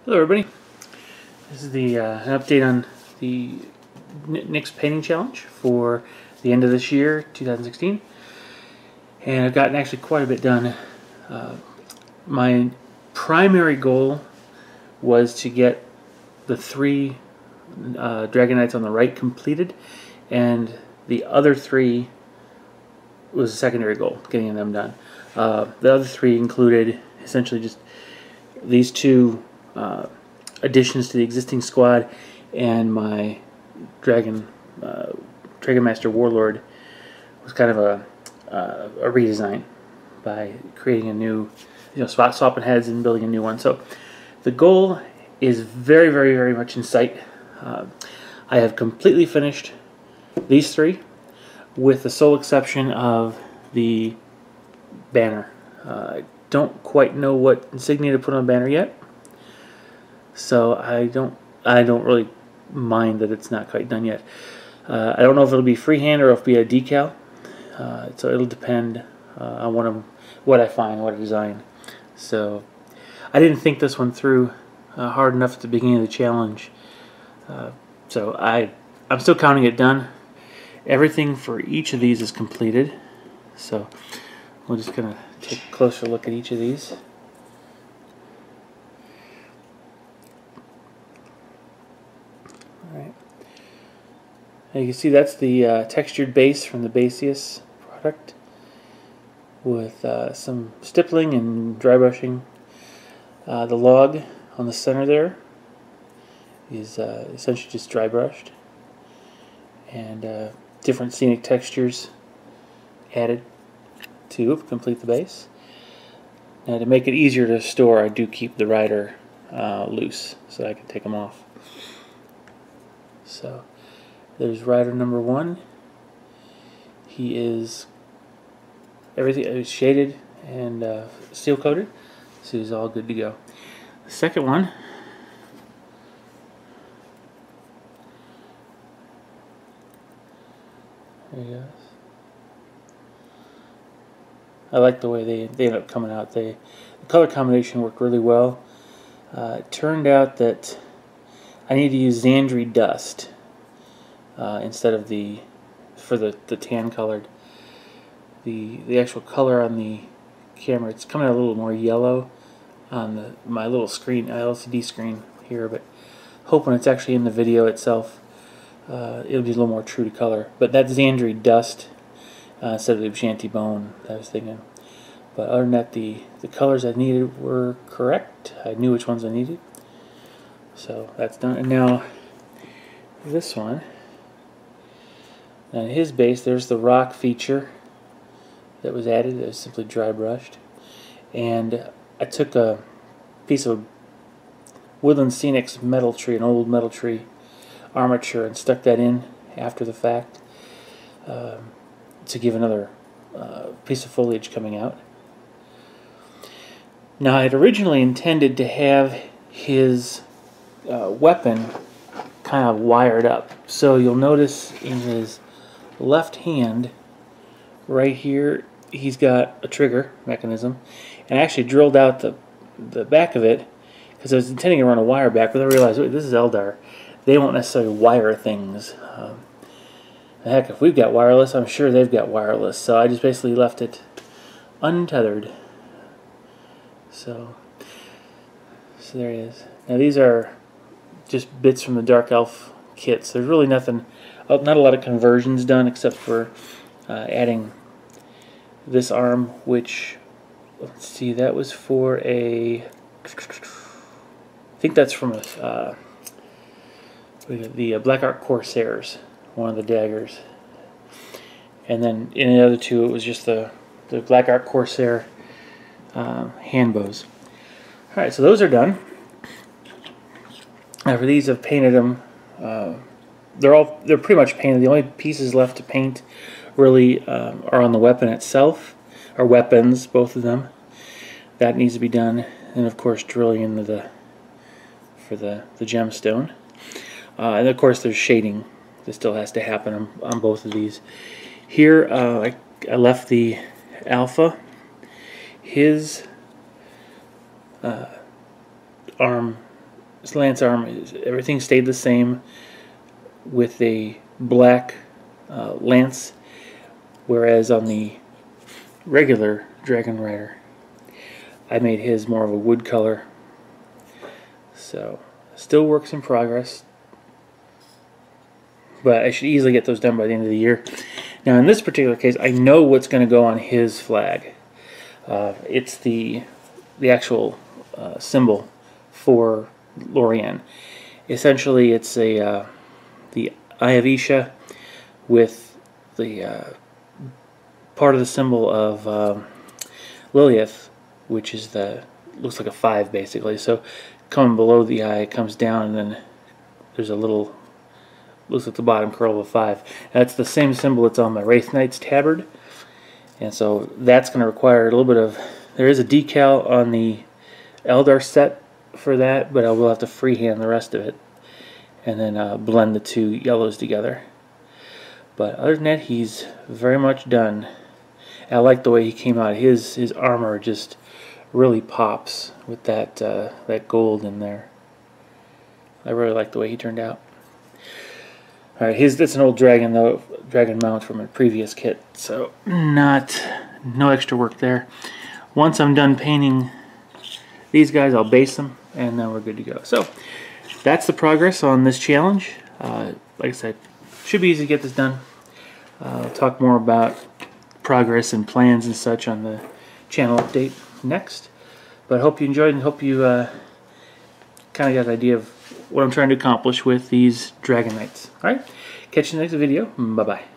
Hello everybody, this is the an update on the NICS Painting Challenge for the end of this year, 2016, and I've gotten actually quite a bit done. My primary goal was to get the three Dragon Knights on the right completed, and the other three was a secondary goal, getting them done. The other three included essentially just these two additions to the existing squad, and my Dragon Master Warlord was kind of a redesign by creating a new, swapping heads and building a new one. So the goal is very, very, very much in sight. I have completely finished these three, with the sole exception of the banner. I don't quite know what insignia to put on the banner yet, so I don't really mind that it's not quite done yet. I don't know if it'll be freehand or if it'll be a decal, so it'll depend on what I find, what I design. So I didn't think this one through hard enough at the beginning of the challenge, so I'm still counting it done. Everything for each of these is completed, so we're just going to take a closer look at each of these. Alright. Now you can see that's the textured base from the Basius product, with some stippling and dry brushing. The log on the center there is essentially just dry brushed, and different scenic textures added to complete the base. Now, to make it easier to store, I do keep the rider loose so that I can take them off. So there's rider number one. He is everything is shaded and seal coated, so he's all good to go. The second one, there he goes. I like the way they end up coming out. The color combination worked really well. It turned out that I need to use Zandri Dust instead of for the tan colored. The actual color on the camera, it's coming out a little more yellow on my little screen, LCD screen here, but hoping it's actually in the video itself. It'll be a little more true to color. But that's Zandri Dust instead of the Shanty Bone I was thinking. But other than that, the colors I needed were correct. I knew which ones I needed. So that's done. And now this one, on his base, there's the rock feature that was added. It was simply dry brushed. And I took a piece of Woodland Scenics metal tree, an old metal tree armature, and stuck that in after the fact to give another piece of foliage coming out. Now, I had originally intended to have his weapon kind of wired up. So you'll notice in his left hand, right here, he's got a trigger mechanism. And I actually drilled out the back of it because I was intending to run a wire back, but I realized, wait, this is Eldar. They won't necessarily wire things. Heck, if we've got wireless, I'm sure they've got wireless. So I just basically left it untethered. So there he is. Now these are just bits from the Dark Elf kits. There's really not a lot of conversions done except for adding this arm, which, let's see, that was for I think that's from the Black Ark Corsairs, one of the daggers. And then in the other two, it was just the Black Ark Corsair hand bows. Alright, so those are done. Now for these, I've painted them. They're pretty much painted. The only pieces left to paint really are on the weapon itself, or weapons, both of them. That needs to be done, and of course drilling into for the gemstone. And of course there's shading that still has to happen on both of these. Here I left the Alpha. His arm this lance arm, everything stayed the same with a black lance, whereas on the regular Dragon Rider I made his more of a wood color. So still works in progress, but I should easily get those done by the end of the year. Now in this particular case, I know what's going to go on his flag. It's the actual symbol for Lorien. Essentially, it's a the Eye of Isha with the part of the symbol of Lilith, which is looks like a 5 basically. So coming below the eye, it comes down, and then there's a little, looks like the bottom curl of a 5. That's the same symbol that's on my Wraith Knight's tabard, and so that's going to require a little bit of. There is a decal on the Eldar set for that, but I will have to freehand the rest of it, and then blend the two yellows together. But other than that, he's very much done. I like the way he came out. His armor just really pops with that that gold in there. I really like the way he turned out. All right, that's an old dragon though, dragon mount from a previous kit, so no extra work there. Once I'm done painting these guys, I'll base them, and then we're good to go. So that's the progress on this challenge. Like I said, should be easy to get this done. I'll talk more about progress and plans and such on the channel update next. But I hope you enjoyed, and hope you kind of got an idea of what I'm trying to accomplish with these Dragon Knights. Alright, catch you in the next video. Bye-bye.